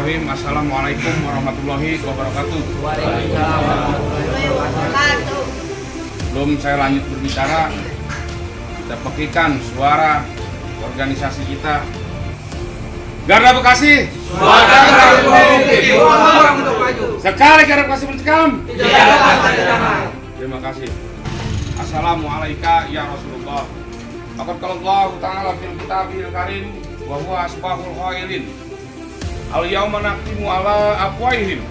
Bismillahirrahmanirrahim. Assalamualaikum warahmatullahi wabarakatuh. Waalaikumsalam warahmatullahi wabarakatuh. Sebelum saya lanjut berbicara, kita pekikan suara organisasi kita. Garda Bekasi. Sekali Garda Bekasi bercekam. Terima kasih. Assalamualaikum ya Rasulullah. Faqad qala Allah Ta'ala fil kitabil karim wa huwa asbahul qailin. Al-yawma naqtimu ala afwahihim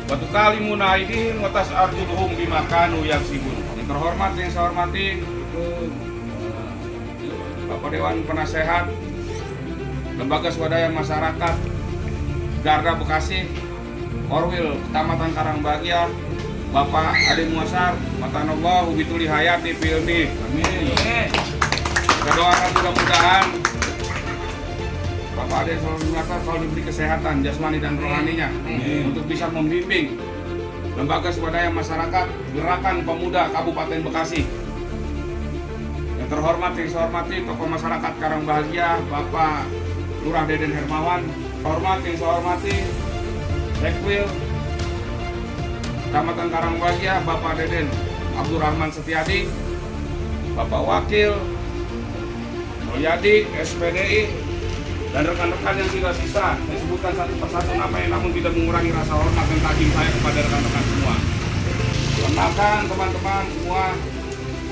wa tukallimuna aydihim wa tas'arjuluhum bima kanu yaksibun. Yang terhormat, yang saya hormati itu Bapak Dewan Penasehat Lembaga Swadaya Masyarakat Garda Bekasi Korwil Kecamatan Karangbahagia, Bapak Ade Muasar, matanallahu bituli hayati filmi. Amin. Kita doakan mudah-mudahan Bapak Ade selalu diberi kesehatan jasmani dan rohaninya untuk bisa membimbing Lembaga Swadaya Masyarakat Gerakan Pemuda Kabupaten Bekasi. Yang terhormat, yang saya hormati tokoh masyarakat Karangbahagia, Bapak Lurah Deden Hermawan. Hormat, yang saya hormati Sekwil Kecamatan Karangbahagia, Bapak Deden Abdurrahman Setiadi, Bapak Wakil Mulyadi SPDI, dan rekan-rekan yang tidak sisa. Saya sebutkan satu persatu namanya, namun tidak mengurangi rasa hormat dan takdim saya kepada rekan-rekan semua. Perkenalkan teman-teman semua,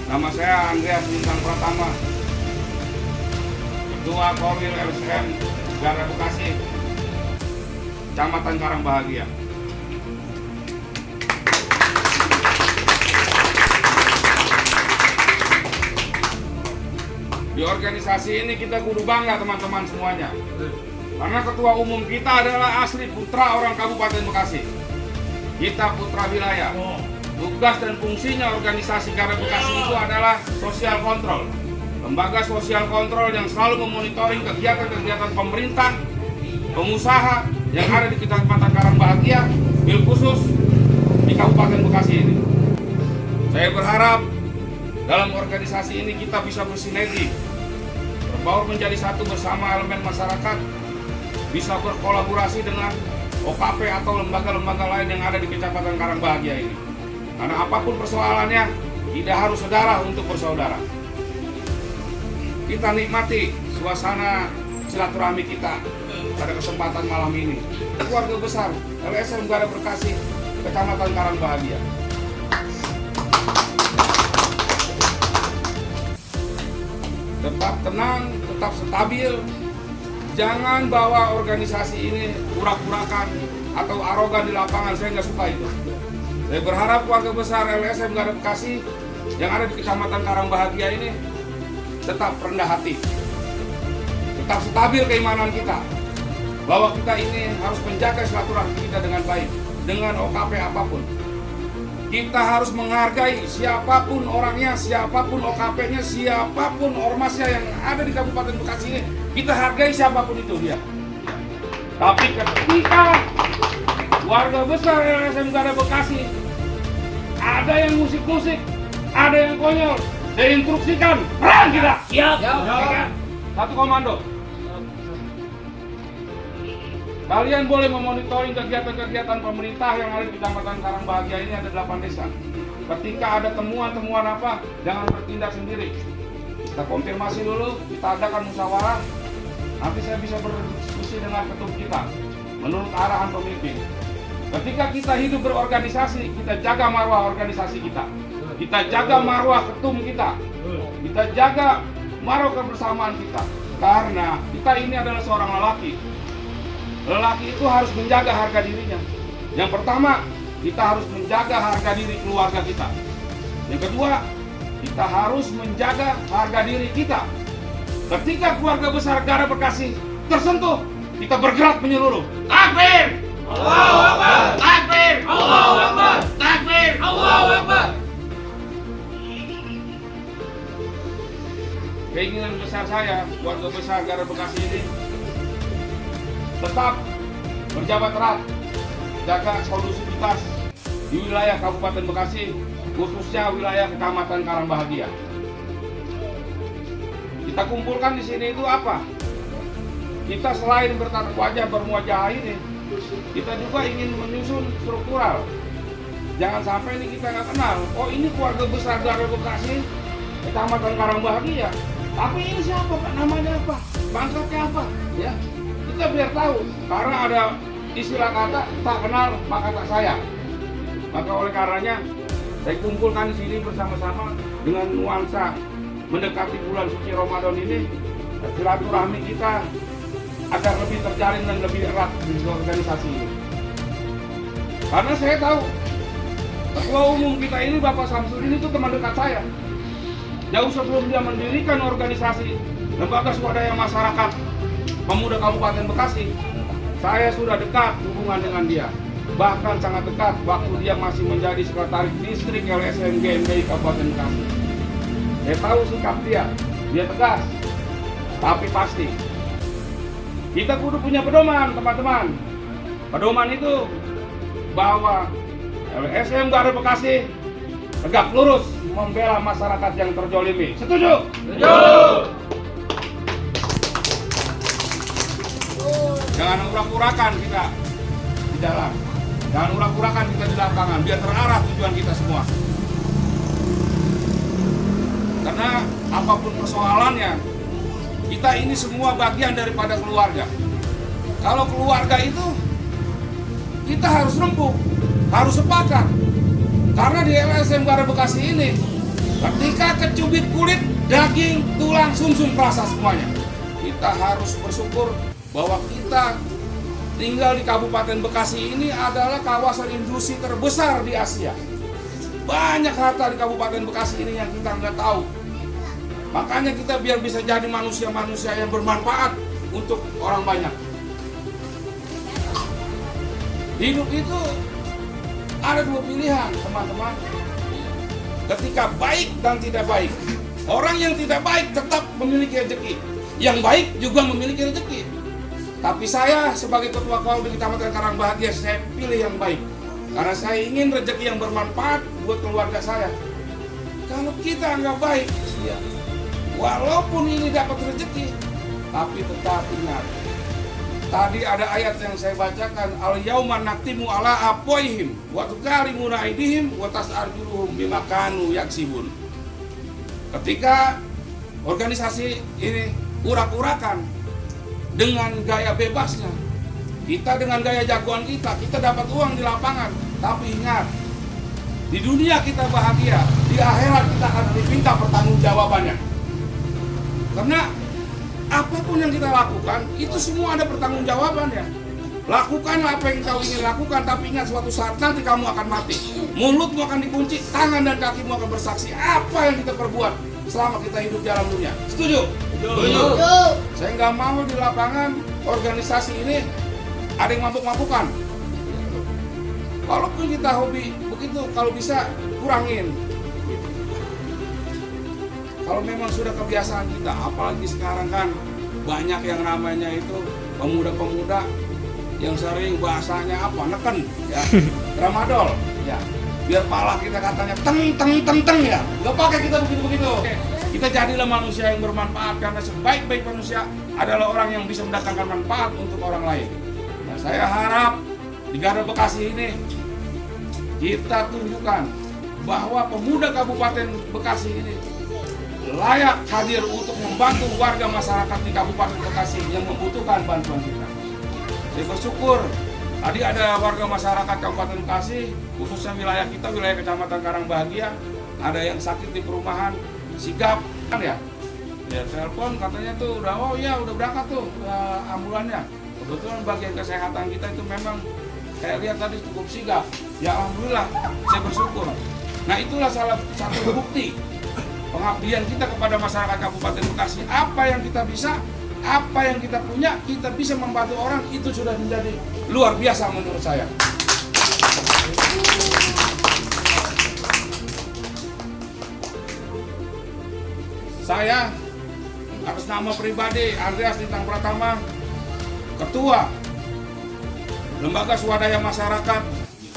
nama saya Andreas Bintang Pratama, Ketua Korwil LSM Garda Bekasi, Kecamatan Karangbahagia. Di organisasi ini kita kudu bangga teman-teman semuanya. Karena ketua umum kita adalah asli putra orang Kabupaten Bekasi. Kita putra wilayah. Tugas dan fungsinya organisasi Garda Bekasi itu adalah sosial kontrol. Lembaga sosial kontrol yang selalu memonitoring kegiatan-kegiatan pemerintah, pengusaha yang ada di Kecamatan Karangbahagia, bil khusus di Kabupaten Bekasi ini. Saya berharap dalam organisasi ini kita bisa bersinergi, berbaur menjadi satu bersama elemen masyarakat, bisa berkolaborasi dengan OKP atau lembaga-lembaga lain yang ada di Kecamatan Karangbahagia ini. Karena apapun persoalannya, tidak harus saudara untuk bersaudara. Kita nikmati suasana silaturahmi kita pada kesempatan malam ini. Keluarga besar LSM Garda Bekasi Kecamatan Karangbahagia. Tetap tenang, tetap stabil. Jangan bawa organisasi ini urak-urakan atau arogan di lapangan. Saya nggak suka itu. Saya berharap keluarga besar LSM Garda Bekasi yang ada di Kecamatan Karangbahagia ini tetap rendah hati, tetap stabil keimanan kita, bahwa kita ini harus menjaga silaturahmi kita dengan baik, dengan OKP apapun. Kita harus menghargai siapapun orangnya, siapapun OKP-nya, siapapun ormasnya yang ada di Kabupaten Bekasi ini. Kita hargai siapapun itu dia. Tapi ketika warga besar LSM Garda Bekasi ada yang musik-musik, ada yang konyol, saya instruksikan perang kita. Siap. Satu komando. Kalian boleh memonitoring kegiatan-kegiatan pemerintah yang ada di Kecamatan Karangbahagia ini, ada 8 desa. Ketika ada temuan-temuan apa, jangan bertindak sendiri. Kita konfirmasi dulu, kita adakan musyawarah. Nanti saya bisa berdiskusi dengan ketum kita menurut arahan pemimpin. Ketika kita hidup berorganisasi, kita jaga marwah organisasi kita. Kita jaga marwah ketum kita. Kita jaga marwah kebersamaan kita. Karena kita ini adalah seorang lelaki. Lelaki itu harus menjaga harga dirinya. Yang pertama, kita harus menjaga harga diri keluarga kita. Yang kedua, kita harus menjaga harga diri kita. Ketika keluarga besar Garda Bekasi tersentuh, kita bergerak menyeluruh. Takbir! Allahu Akbar! Takbir! Allahu Akbar! Takbir! Allahu Akbar! Keinginan besar saya, keluarga besar Garda Bekasi ini tetap berjabat erat, jaga kondusivitas di wilayah Kabupaten Bekasi, khususnya wilayah Kecamatan Karangbahagia. Kita kumpulkan di sini itu apa? Kita selain bertatap wajah bermuajah ini, Kita juga ingin menyusun struktural. Jangan sampai ini kita nggak kenal. Oh ini keluarga besar Garda Bekasi, Kecamatan Karangbahagia. Tapi ini siapa Pak? Namanya apa? Pangkatnya apa? Ya, kita biar tahu. Karena ada istilah kata tak kenal maka tak sayang. Maka oleh karenanya saya kumpulkan di sini bersama-sama dengan nuansa mendekati bulan suci Ramadan ini, silaturahmi kita agar lebih terjalin dan lebih erat di organisasi ini. Karena saya tahu ketua umum kita ini Bapak Samsudin itu teman dekat saya. Jauh sebelum dia mendirikan organisasi Lembaga Swadaya Masyarakat Pemuda Kabupaten Bekasi, saya sudah dekat hubungan dengan dia. Bahkan sangat dekat waktu dia masih menjadi sekretaris distrik LSM GMBI Kabupaten Bekasi. Saya tahu sikap dia tegas, tapi pasti. Kita kudu punya pedoman, teman-teman. Pedoman itu bahwa LSM Garda Bekasi tegak lurus membela masyarakat yang terjolimi. Setuju? Setuju. Jangan urak-urakan kita di jalan. Jangan urak-urakan kita di lapangan. Biar terarah tujuan kita semua. Karena apapun persoalannya, kita ini semua bagian daripada keluarga. Kalau keluarga itu kita harus rembuk, harus sepakat. Karena di LSM Garda Bekasi ini, ketika kecubit kulit, daging, tulang, sumsum kerasa semuanya. Kita harus bersyukur bahwa kita tinggal di Kabupaten Bekasi ini adalah kawasan industri terbesar di Asia. Banyak harta di Kabupaten Bekasi ini yang kita nggak tahu. Makanya kita biar bisa jadi manusia-manusia yang bermanfaat untuk orang banyak. Hidup itu ada dua pilihan, teman-teman. Ketika baik dan tidak baik. Orang yang tidak baik tetap memiliki rezeki. Yang baik juga memiliki rezeki. Tapi saya sebagai ketua kaum di Kecamatan Karangbahagia, saya pilih yang baik. Karena saya ingin rezeki yang bermanfaat buat keluarga saya. Kalau kita nggak baik, ya, walaupun ini dapat rezeki, tapi tetap ingat. Tadi ada ayat yang saya bacakan, al-yauma naktimu ala afwahihim wa tukallimuna aydihim wa tas'arjuluhum bima kanu yaksibun. Ketika organisasi ini urak-urakan dengan gaya bebasnya, kita dengan gaya jagoan kita dapat uang di lapangan. Tapi ingat, di dunia kita bahagia, di akhirat kita akan diminta pertanggungjawabannya. Karena apapun yang kita lakukan, itu semua ada pertanggungjawabannya. Lakukanlah apa yang kau ingin lakukan, tapi ingat suatu saat nanti kamu akan mati. Mulutmu akan dikunci, tangan dan kakimu akan bersaksi apa yang kita perbuat selama kita hidup di alam dunia. Setuju? Setuju. Saya nggak mau di lapangan organisasi ini ada yang mabuk-mabukan. Walaupun kita hobi begitu, kalau bisa kurangin. Kalau memang sudah kebiasaan kita, apalagi sekarang kan banyak yang namanya itu pemuda-pemuda yang sering bahasanya apa, neken, ya, tramadol, ya, biar pala kita katanya teng ya, nggak pakai kita begitu. Kita jadilah manusia yang bermanfaat, karena sebaik-baik manusia adalah orang yang bisa mendatangkan manfaat untuk orang lain. Nah, saya harap di Garda Bekasi ini kita tunjukkan bahwa pemuda Kabupaten Bekasi ini layak hadir untuk membantu warga masyarakat di Kabupaten Bekasi yang membutuhkan bantuan kita. Saya bersyukur tadi ada warga masyarakat Kabupaten Bekasi, khususnya wilayah kita, wilayah Kecamatan Karangbahagia, ada yang sakit di perumahan Sigap, kan ya? Ya telepon katanya tuh udah, oh ya udah berangkat tuh ambulannya. Kebetulan bagian kesehatan kita itu memang saya lihat tadi cukup sigap. Ya alhamdulillah, saya bersyukur. Nah itulah salah satu bukti pengabdian kita kepada masyarakat Kabupaten Bekasi. Apa yang kita bisa, apa yang kita punya, kita bisa membantu orang, itu sudah menjadi luar biasa menurut saya. Saya atas nama pribadi Andreas Lintang Pratama, Ketua Lembaga Swadaya Masyarakat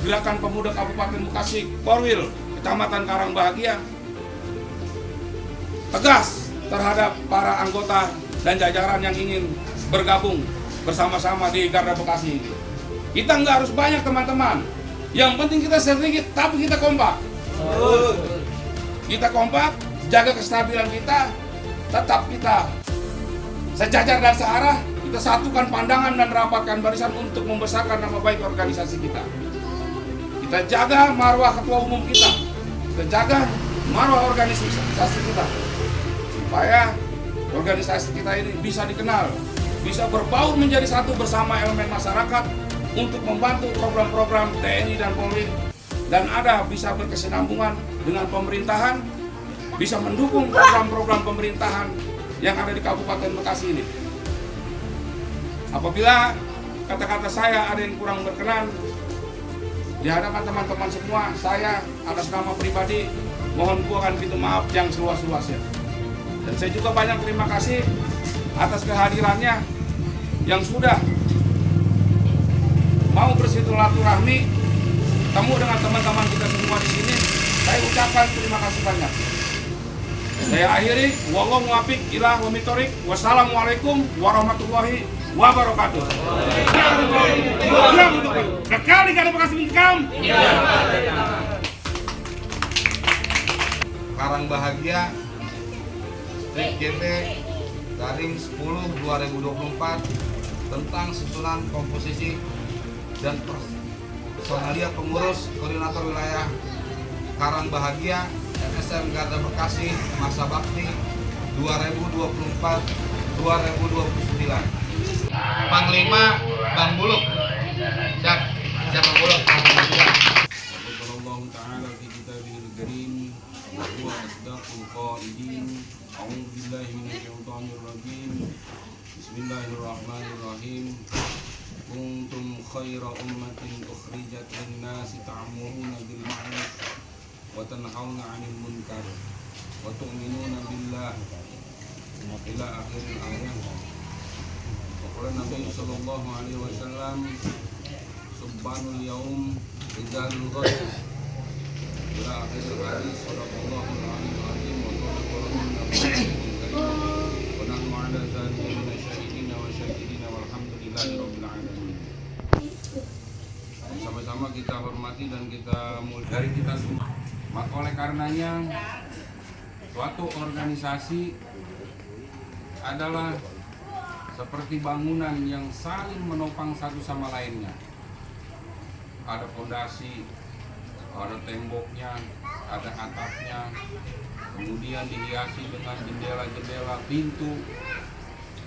Gerakan Pemuda Kabupaten Bekasi, Korwil, Kecamatan Karangbahagia, tegas terhadap para anggota dan jajaran yang ingin bergabung bersama-sama di Garda Bekasi ini. Kita nggak harus banyak teman-teman. Yang penting kita sedikit, tapi kita kompak. Kita kompak, jaga kestabilan kita, tetap kita sejajar dan searah. Kita satukan pandangan dan rapatkan barisan untuk membesarkan nama baik organisasi kita. Kita jaga marwah ketua umum kita. Kita jaga marwah organisasi kita. Supaya organisasi kita ini bisa dikenal, bisa berbaur menjadi satu bersama elemen masyarakat untuk membantu program-program TNI dan Polri, dan ada bisa berkesinambungan dengan pemerintahan, bisa mendukung program-program pemerintahan yang ada di Kabupaten Bekasi ini. Apabila kata-kata saya ada yang kurang berkenan di hadapan teman-teman semua, saya atas nama pribadi mohon buahkan pintu maaf yang seluas-luasnya. Dan saya juga banyak terima kasih atas kehadirannya yang sudah mau bersilaturahmi, temu dengan teman-teman kita semua di sini. Saya ucapkan terima kasih banyak. Saya akhiri, wallahu muwaffiq ila aqwamit thoriq. Wassalamualaikum warahmatullahi wabarakatuh. Kekal di Kabupaten Bekasi Mencekam. Karang Bahagia Strip JP garing 10/2024 tentang susunan komposisi dan personalia pengurus koordinator wilayah Karang Bahagia MSM Garda Bekasi masa bakti 2024-2029. Panglima Bang Buluk. Siap Bang Buluk. Sallallahu ta'ala fi kitabihil karim wa huwa asdaqul qailin. A'udzu billahi minasyaitonir rajim. Bismillahirrahmanirrahim. Kuntum khaira ummatin ukhrijat lin-nasi ta'muruna bil ma'ruf wa tanhauna 'anil munkar wa tu'minuna billah ila akhir ayat. Qala Nabi sallallahu alaihi wasallam subhanul yaum rizalul ghaib ila akhir hadis. Sadaqallahul aliyyul azim wa sadaqallahu nabiyul karim wa nahnu ala dzalika minasyahidin wa syahidin walhamdulillahi rabbil alamin. Sama-sama kita hormati dan kita muliakan dari kita semua. Maka oleh karenanya suatu organisasi adalah seperti bangunan yang saling menopang satu sama lainnya. Ada fondasi, ada temboknya, ada atapnya, kemudian dihiasi dengan jendela-jendela, pintu,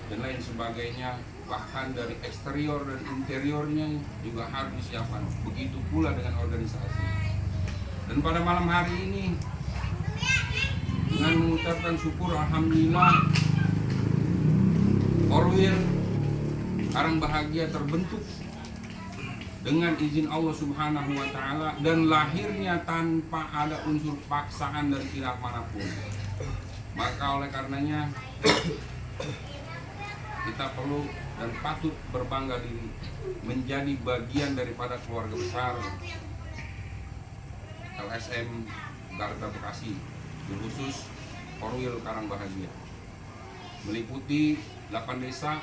dan lain sebagainya. Bahkan dari eksterior dan interiornya juga harus disiapkan. Begitu pula dengan organisasi. Dan pada malam hari ini, dengan mengucapkan syukur alhamdulillah, Korwil Karang Bahagia terbentuk dengan izin Allah Subhanahu wa Ta'ala dan lahirnya tanpa ada unsur paksaan dari pihak manapun. Maka oleh karenanya kita perlu dan patut berbangga diri menjadi bagian daripada keluarga besar LSM Garda Bekasi, khusus Korwil Karang Bahagia, meliputi 8 desa.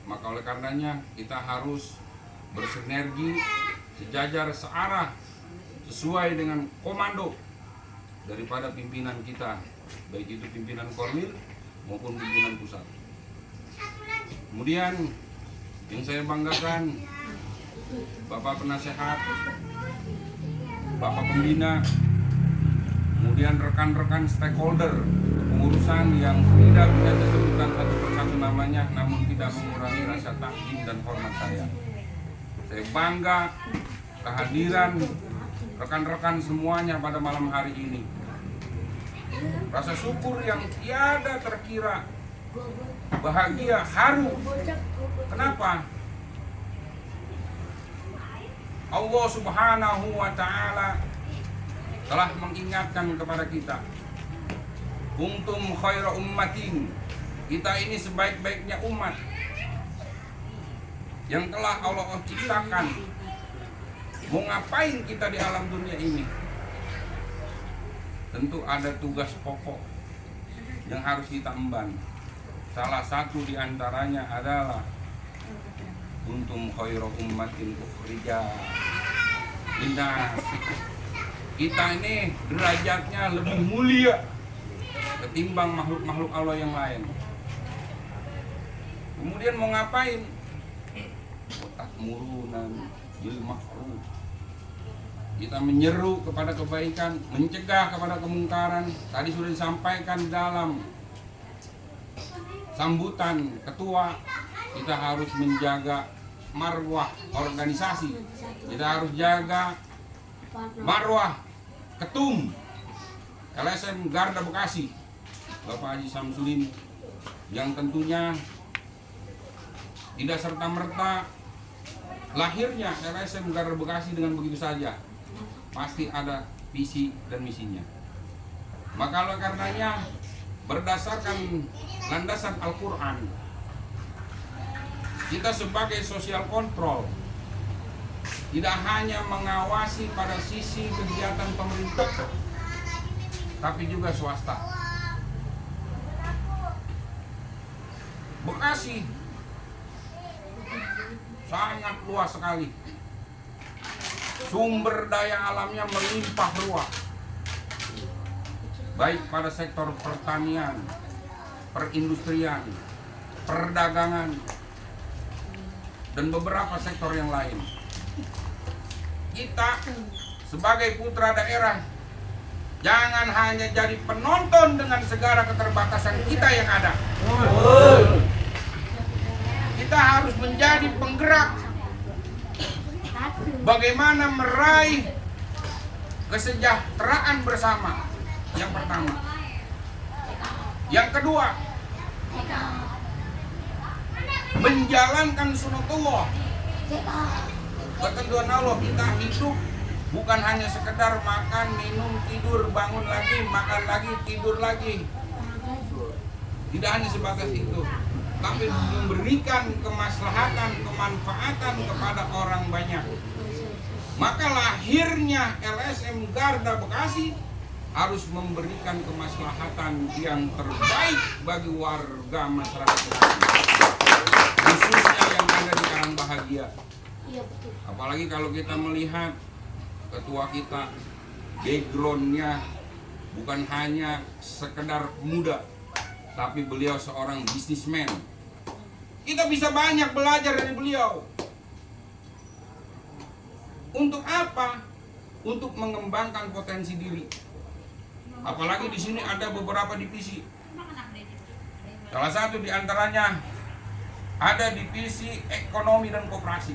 Maka oleh karenanya kita harus bersinergi, sejajar, searah, sesuai dengan komando daripada pimpinan kita, baik itu pimpinan Korwil maupun pimpinan pusat. Kemudian yang saya banggakan, Bapak Penasehat, Bapak Pembina, kemudian rekan-rekan stakeholder pengurusan yang tidak bisa disebutkan satu persatu namanya, namun tidak mengurangi rasa takjub dan hormat saya. Saya bangga kehadiran rekan-rekan semuanya pada malam hari ini. Rasa syukur yang tiada terkira, bahagia, haru. Kenapa? Allah Subhanahu wa Ta'ala telah mengingatkan kepada kita, kuntum khaira ummatin, kita ini sebaik-baiknya umat yang telah Allah ciptakan. Mau ngapain kita di alam dunia ini? Tentu ada tugas pokok yang harus kita emban. Salah satu diantaranya adalah kuntum khairu ummatin ukhrijat linnas. Kita ini derajatnya lebih mulia ketimbang makhluk-makhluk Allah yang lain. Kemudian mau ngapain? Otak murunan bil ma'ruf. Kita menyeru kepada kebaikan, mencegah kepada kemungkaran. Tadi sudah disampaikan dalam sambutan ketua, kita harus menjaga marwah organisasi. Kita harus jaga marwah ketum LSM Garda Bekasi, Bapak Haji Samsulin, yang tentunya tidak serta-merta lahirnya LSM Garda Bekasi dengan begitu saja. Pasti ada visi dan misinya. Maka oleh karenanya, berdasarkan landasan Al-Quran, kita sebagai social control tidak hanya mengawasi pada sisi kegiatan pemerintah, tapi juga swasta. Bekasi sangat luas sekali. Sumber daya alamnya melimpah ruah, baik pada sektor pertanian, perindustrian, perdagangan, dan beberapa sektor yang lain. Kita sebagai putra daerah jangan hanya jadi penonton dengan segala keterbatasan kita yang ada. Kita harus menjadi penggerak bagaimana meraih kesejahteraan bersama. Yang pertama. Yang kedua, menjalankan sunatullah, ketentuan Allah. Kita hidup bukan hanya sekedar makan, minum, tidur, bangun lagi, makan lagi, tidur lagi. Tidak hanya sebatas itu, tapi memberikan kemaslahatan, kemanfaatan kepada orang banyak. Maka lahirnya LSM Garda Bekasi harus memberikan kemaslahatan yang terbaik bagi warga masyarakat Bekasi, khususnya yang ada di Karang Bahagia. Apalagi kalau kita melihat ketua kita, backgroundnya bukan hanya sekedar muda, tapi beliau seorang bisnismen. Kita bisa banyak belajar dari beliau. Untuk apa? Untuk mengembangkan potensi diri. Apalagi di sini ada beberapa divisi. Salah satu di antaranya ada divisi ekonomi dan koperasi.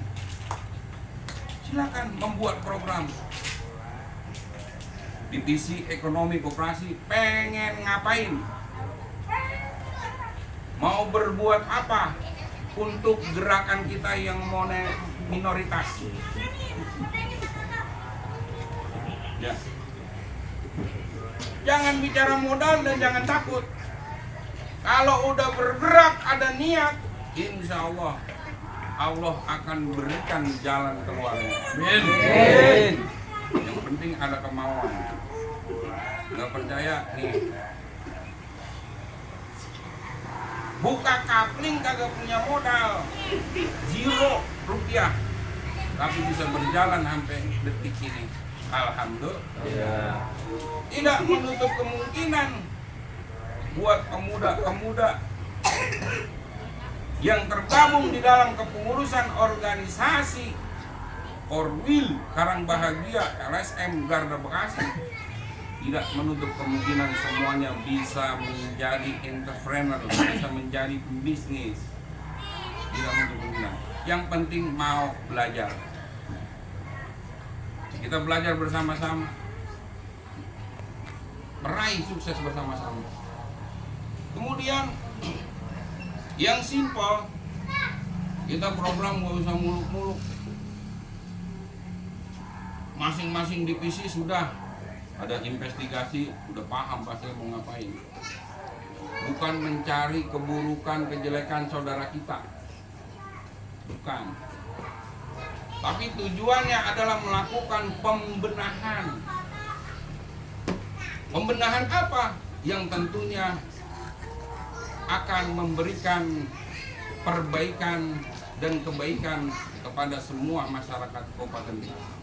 Silakan membuat program. Divisi ekonomi koperasi pengen ngapain? Mau berbuat apa untuk gerakan kita yang minoritas? Ya. Jangan bicara modal dan jangan takut. Kalau udah bergerak, ada niat, insya Allah Allah akan berikan jalan keluarnya. Amin. Yang penting ada kemauan. Nggak percaya nih, buka kapling kagak punya modal, 0 rupiah, tapi bisa berjalan sampai detik ini. Alhamdulillah. Tidak menutup kemungkinan buat pemuda-pemuda yang tergabung di dalam kepengurusan organisasi Korwil Karang Bahagia LSM Garda Bekasi, tidak menutup kemungkinan semuanya bisa menjadi entrepreneur, bisa menjadi pembisnis. Tidak menutup kemungkinan. Yang penting mau belajar. Kita belajar bersama-sama, meraih sukses bersama-sama. Kemudian yang simpel, kita program gak usah muluk-muluk. Masing-masing divisi sudah ada investigasi, udah paham pasti mau ngapain. Bukan mencari keburukan, kejelekan saudara kita, bukan. Tapi tujuannya adalah melakukan pembenahan. Pembenahan apa? Yang tentunya akan memberikan perbaikan dan kebaikan kepada semua masyarakat Kabupaten Bekasi.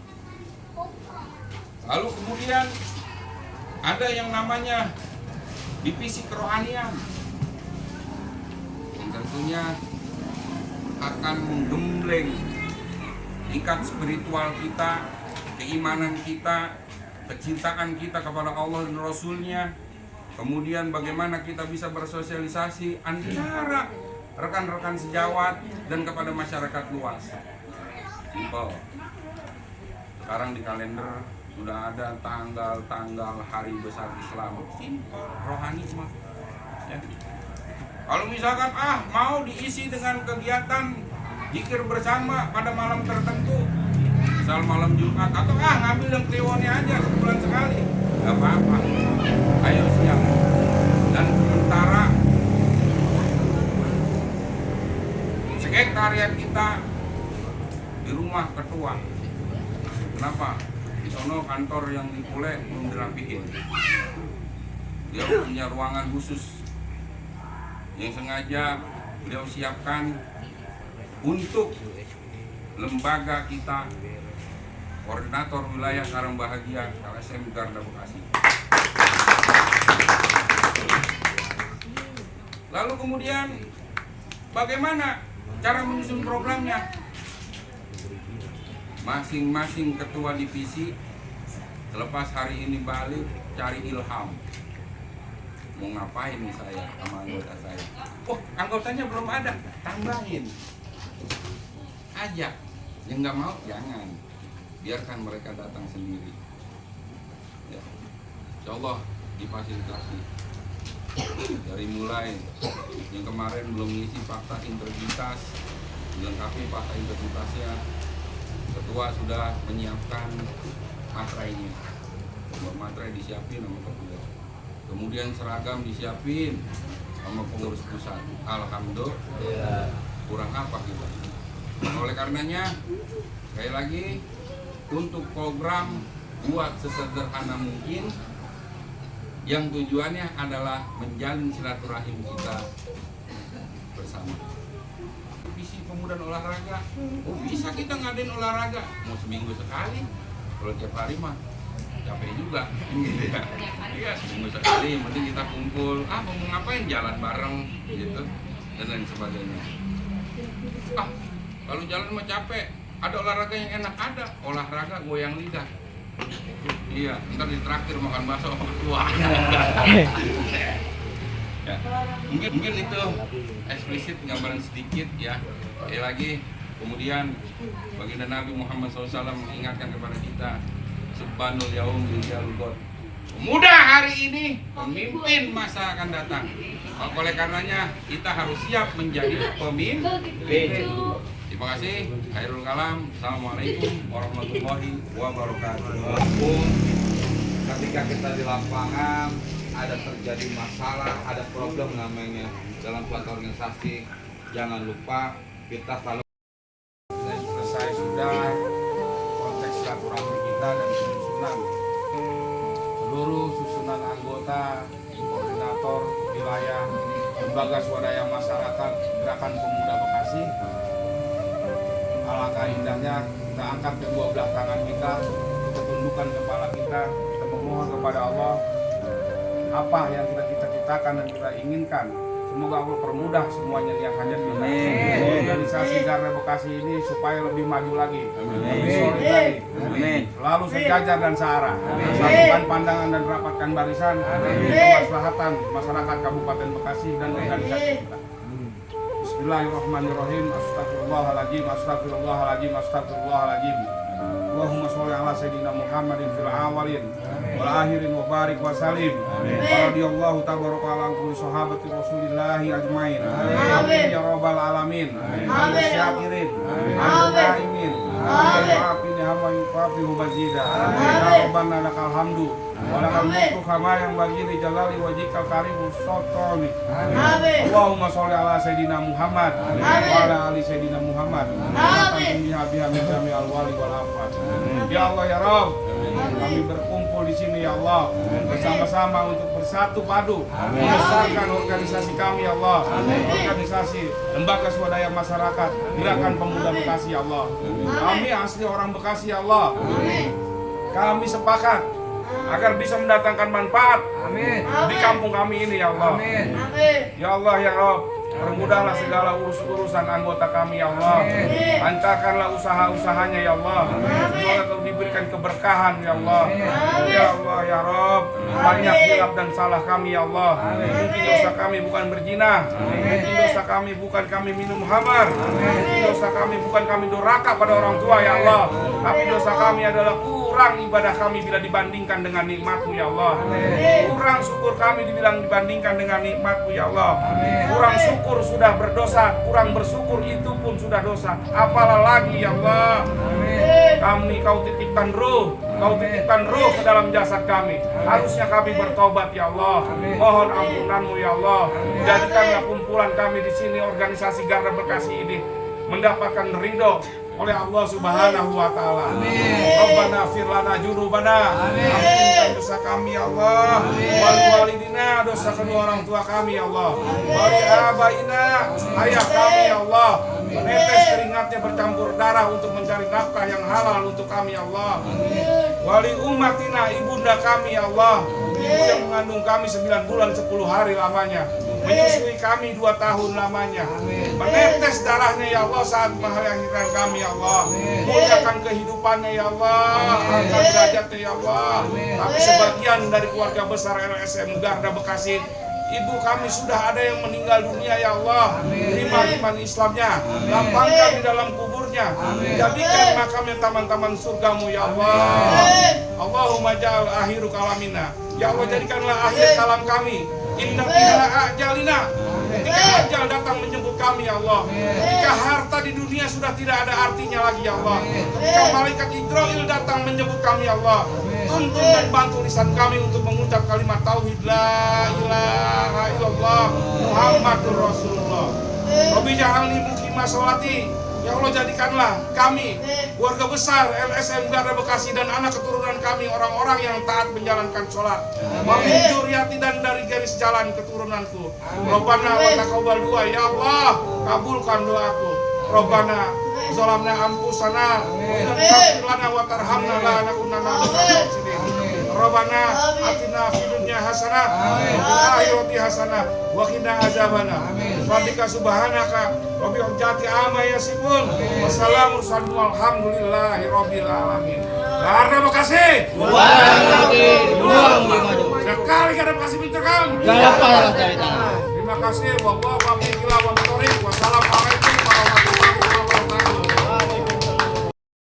Lalu kemudian ada yang namanya divisi kerohanian yang tentunya akan menggembleng tingkat spiritual kita, keimanan kita, kecintaan kita kepada Allah dan Rasul-Nya. Kemudian bagaimana kita bisa bersosialisasi antara rekan-rekan sejawat dan kepada masyarakat luas. Simple. Sekarang di kalender sudah ada tanggal-tanggal hari besar Islam. Simple, rohani semua. Ya. Kalau misalkan mau diisi dengan kegiatan zikir bersama pada malam tertentu, misal malam Jumat, atau ngambil yang kliwonnya aja sebulan sekali, nggak apa-apa. Ayo siap. Dan sementara sekretariat kita di rumah ketua. Kenapa? Di sono kantor yang di Pule belum dirapihin. Dia punya ruangan khusus yang sengaja beliau siapkan untuk lembaga kita, koordinator wilayah Sarang Bahagia LSM Garda Bekasi. Lalu kemudian bagaimana cara menyusun programnya? Masing-masing ketua divisi selepas hari ini balik cari ilham. Mau ngapain nih saya sama anggota saya? Oh, anggotanya belum ada, tambahin. Ajak. Yang nggak mau jangan. Biarkan mereka datang sendiri. Ya. Insya Allah difasilitasi. Dari mulai yang kemarin belum ngisi fakta integritas, dilengkapi fakta integritasnya, ketua sudah menyiapkan materainya. Materai disiapin sama ketua. Kemudian seragam disiapin sama pengurus pusat. Alhamdulillah. Kurang apa kita? Oleh karenanya, sekali lagi, untuk program buat sesederhana mungkin, yang tujuannya adalah menjalin silaturahim kita bersama. Visi pemuda olahraga, bisa kita ngadain olahraga, mau seminggu sekali, kalau tiap hari mah capek juga, gitu ya. Iya, seminggu sekali, yang penting kita kumpul, mau ngapain, jalan bareng, gitu, dan lain sebagainya. Kalau jalan mah capek, ada olahraga yang enak, ada olahraga goyang lidah. Iya, ntar ditraktir makan bakso sama ketua. Ya, mungkin itu eksplisit, gambaran sedikit ya. Sekali lagi, kemudian baginda Nabi Muhammad SAW mengingatkan kepada kita, Subhanul Yaum Rijal God. Pemuda hari ini pemimpin masa akan datang. Oleh karenanya kita harus siap menjadi pemimpin. Terima kasih. Khairul kalam. Assalamualaikum warahmatullahi wabarakatuh. Ketika kita di lapangan ada terjadi masalah, ada problem namanya dalam suatu organisasi, jangan lupa kita selalu Selesai sudah konteks silaturahmi kita dan penyusunan seluruh susunan anggota, koordinator wilayah, lembaga swadaya masyarakat Gerakan Pemuda Bekasi. Alangkah indahnya kita angkat kedua belah tangan kita tundukkan kepala kita memohon kepada Allah apa yang kita cita-citakan dan kita inginkan. Semoga Allah permudah semuanya yang hajat kita. Organisasi Garda Bekasi ini supaya lebih maju lagi, lebih solid lagi, selalu sejajar dan searah. Satukan pandangan dan rapatkan barisan demi kemaslahatan masyarakat Kabupaten Bekasi dan organisasi kita. Bismillahirrahmanirrahim. Astagfirullahaladzim, astagfirullahaladzim, astagfirullahaladzim. Allahumma sholli ala sayyidina Muhammadin fil awalin wal akhirin wa barik wa salim. Radhiyallahu tabaraka ala kulli sahabati Rasulillahi ajmain. Amin ya rabbal alamin. Amin syakirin. Amin. Amin hama yuqafi mazida. Ya rabbana lakal hamdu wa lakal mulku kama yang bagi li jalali wajhikal karim sultani. Amin. Allahumma sholli ala sayyidina Muhammad wa ala ali sayyidina Muhammad. Amin. Biha min jami'al wali wal afat. Ya Allah ya Rabb, kami kami berkumpul di sini ya Allah, bersama-sama untuk bersatu padu membesarkan organisasi kami ya Allah, organisasi Lembaga Swadaya Masyarakat Gerakan Pemuda Bekasi ya Allah. Kami asli orang Bekasi ya Allah. Kami sepakat agar bisa mendatangkan manfaat di kampung kami ini ya Allah. Ya Allah ya Rabb, permudahlah segala urusan anggota kami ya Allah. Lancarkanlah usaha-usahanya ya Allah. Semoga kau diberikan keberkahan ya Allah. Ya Allah ya Rabb, banyak hilaf dan salah kami ya Allah. Mungkin dosa kami bukan berzina, mungkin dosa kami bukan kami minum khamar, mungkin dosa kami bukan kami durhaka pada orang tua ya Allah. Tapi dosa kami adalah kurang ibadah kami bila dibandingkan dengan nikmat-Mu ya Allah. Kurang syukur kami dibilang dibandingkan dengan nikmat-Mu ya Allah. Kurang syukur sudah berdosa, kurang bersyukur itu pun sudah dosa. Apalah lagi ya Allah. Kami kau titipkan ruh, kau titipkan ruh ke dalam jasad kami. Harusnya kami bertobat ya Allah. Mohon ampunan-Mu ya Allah. Jadikanlah kumpulan kami di sini, organisasi Garda Bekasi ini mendapatkan ridho oleh Allah Subhanahu wa taala. Rabbana fir lana junubana. Ampunkan dosa kami ya Allah. Wali walidina, dosa kedua orang tua kami ya Allah. Wali abaina, ayah kami ya Allah. Menetes keringatnya bercampur darah untuk mencari nafkah yang halal untuk kami ya Allah. Wali umatina, ibunda kami ya Allah. Ibu yang mengandung kami 9 bulan 10 hari lamanya, menyusui kami 2 tahun lamanya, menetes darahnya ya Allah saat melahirkan kami ya Allah. Muliakan kehidupannya ya Allah, angkat derajatnya ya Allah. Tapi sebagian dari keluarga besar LSM Garda Bekasi, ibu kami sudah ada yang meninggal dunia ya Allah. Terima iman Islamnya, lapangkan di dalam kuburnya, jadikan makamnya taman-taman surgamu ya Allah. Allahumma ja'al akhiru kalamina, ya Allah jadikanlah akhir kalam kami. Inna biha ajalina, ketika ajal datang menjemput kami ya Allah. Ketika harta di dunia sudah tidak ada artinya lagi ya Allah. Ketika malaikat Israil datang menjemput kami ya Allah. Tuntun dan bantu lisan kami untuk mengucap kalimat tauhid la ilaha illallah Muhammadur Rasulullah. Rabbi ja'alni muqima sholati. Ya Allah jadikanlah kami, keluarga besar LSM Garda Bekasi dan anak keturunan kami orang-orang yang taat menjalankan sholat. Wamin juriyati, dan dari garis jalan keturunanku. Rabbana wa taqabbal du'a, ya Allah kabulkan doaku. Rabbana zalamna anfusana wa in lam taghfir lana wa tarhamna lanakunanna minal khasirin. Rabbana atina fid dunya hasanah wa fil akhirati hasanah wa qina azabana. Fadlika subhanaka wa bi'ijati amma yasifun. Wassalamu alhamdulillahi rabbil alamin. Garda Bekasi. Sekali Garda Bekasi pinterkan. Terima kasih. Wassalamualaikum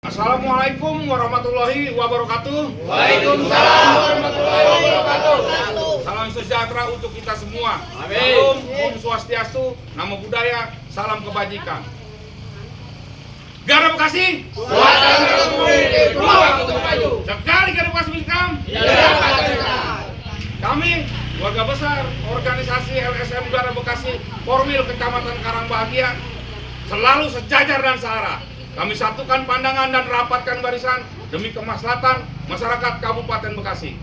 Assalamualaikum warahmatullahi wabarakatuh. Waalaikumsalam warahmatullahi wabarakatuh. Salam sejahtera untuk kita semua. Amin. Salam, Om Swastiastu, Namo Buddhaya, salam kebajikan. Garda Bekasi. Kuatkan Republik, peluang untuk maju. Sekali Garda Bekasi Minkam. Kami keluarga besar organisasi LSM Garda Bekasi Formil Kecamatan Karangbahagia selalu sejajar dan searah. Kami satukan pandangan dan rapatkan barisan demi kemaslahatan masyarakat Kabupaten Bekasi.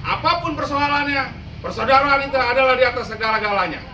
Apapun persoalannya, persaudaraan itu adalah di atas segala-galanya.